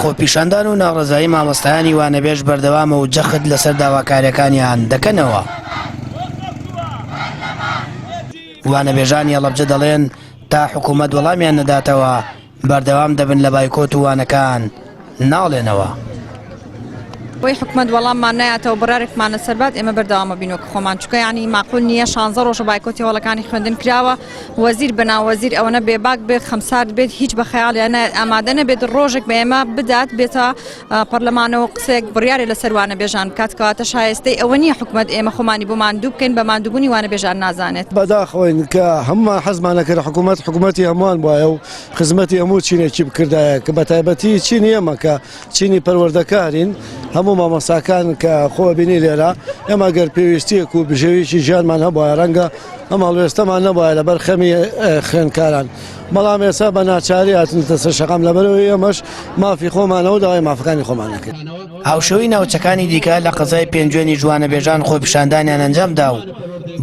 خۆپیشاندان و ناڕزایی مامۆستایانی وانەبێژ بەردەوامە و جەخت لەسەر داواکاریەکانیان دەکەنەوە. وانەبێژانی هەڵەبجە دەڵێن تا حکومەت وەڵامیان نەداتەوە بەردەوام دەبن لە بایکۆت و وانەکان ناڵێنەوە. وی حکومت وەڵاممان نایەتەوە بڕارێکمانە سەربات ئێمە بەردەوامە بینەوە خۆمان چکە ینی معقول نییە 16 ڕۆژە بایکۆتی هەوڵەکانی خوێندن کراوە وەزیر بەناوەزیر ئەوەنە بێباک بێت خەمسار بێت هیچ بە خەیاڵیان ئامادە نەبێت ڕۆژێک بە ئێمە بدات بێتە پەرلەمانەوە قسێک بڕیارێ لەسەر وانەبێژان بکات کەواتە شایستەی ئەوە نییە حکومت ئێمە خۆمانی بۆ ماندوو بکەین بە ماندووبوونی وانەبێژان نازانێت. بەداخەوەین کە هەموو حەزمانە کرد حکومەتی هەمووان وایە و خزمەتی هەموو چینێکی بکردایە کە بە تایبەتی چینی ئێمە کە چینی پەروەردەکارین هەموو مامۆستاکان کە خۆ بینی لێرە ئێمە گەر پێویستیەک و بژێویی ژیانمان هەبووە ڕەنگە ئەم هەڵوێستەمان نەبووە لەبەر خەمی خوێندکاران بەڵام ئێستا بە ناچاری هاتنتە سەر شەقام لەبەرەوەی ئێمەش مافی خۆمانەوە داوای مافەکانی خۆمانە کرد. هاوشەوی ناوچەکانی دیکە لە قەزای پێنجوێنی جوانەبێژان خۆپیشاندانیان ئەنجامدا و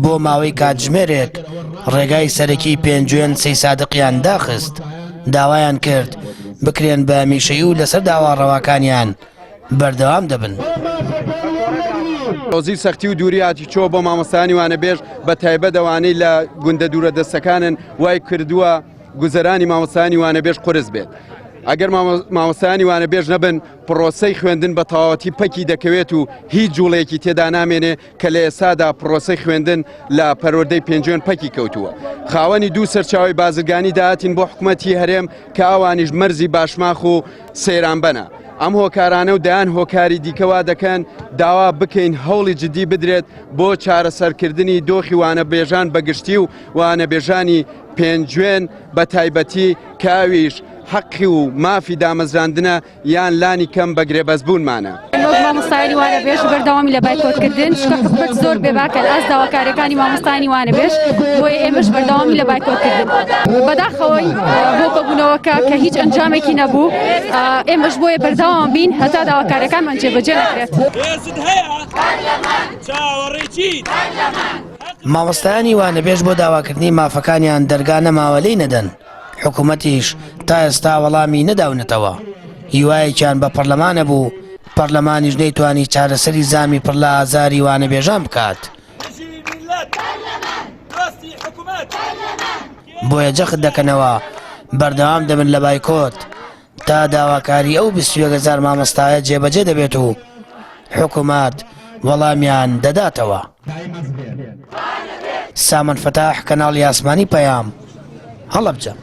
بۆ ماوەی کاتژمێرێک ڕێگای سەرەکی پێنجوێن سەی سادقیان داخست داوایان کرد بکرێن بە میشەیی و لەسەر داواڕەواکانیان بەردەوام دەبن. ڕۆزی سەختی و دووریاتی چۆ بۆ مامۆستایانی وانەبێژ بە تایبەت ئەوانەی لە گوندە دوورە دەستەکانن وای کردووە گوزەرانی مامۆستایانی وانەبێژ قورس بێت. ئەگەر مامۆستایانی وانەبێژ نەبن پرۆسەی خوێندن بە تەواوەتی پەکی دەکەوێت و هیچ جوڵەیەکی تێدا نامێنێ کە لە ئێستادا پرۆسەی خوێندن لە پەروەردەی پێنجوێن پەکی کەوتووە. خاوەنی دوو سەرچاوی بازرگانی داهاتین بۆ حکومەتی هەرێم کە ئەوانیش مەرزی باشماخ و سەیرانبەنە. ئەم هۆکارانە و دایان هۆکاری دیکەوا دەکەن داوا بکەین هەوڵی جدی بدرێت بۆ چارەسەرکردنی دۆخی وانەبێژان بەگشتی و وانەبێژانی پێنجوێن بە تایبەتی کاویش حەقی و مافی دامەزراندنە یان لانی کەم بە گرێبەزبوونمانە. مامۆستایانی وانەبێژ بەردەوامی لە بایکۆتکردن چکە حکومەت زۆر بێباکە لە ئەس داواکاریەکانی مامۆستایانی وانەبێژ بۆیە ئێمەش بەردەوامی لە بایکۆتکردن. بەداخەوەی بۆ کۆبوونەوەکە کە هیچ ئەنجامێکی نەبوو ئێمەش بۆیە بەردەوام بین هەتا داواکاریەکانمان جێبەجێ نەکرێت. مامۆستایانی وانەبێژ بۆ داواکردنی مافەکانیان دەرگا نەماوەلەی نەدەن. حکومەتیش تا ئێستا وەڵامی نەداونەتەوە. هیوایەکیان بە پەرلەمانە بوو پەرلەمانیش نەیتوانی چارەسەری زامی پڕ لە ئازاری وانەبێژان بکات. بۆیە جەخت دەکەنەوە بەردەوام دەبن لە بایکۆت تا داواکاری ئەو 21,000 مامۆستایە جێبەجێ دەبێت و حکومەت وەڵامیان دەداتەوە. سامان فەتاح کەناڵی ئاسمانی پەیام هەڵەبجە.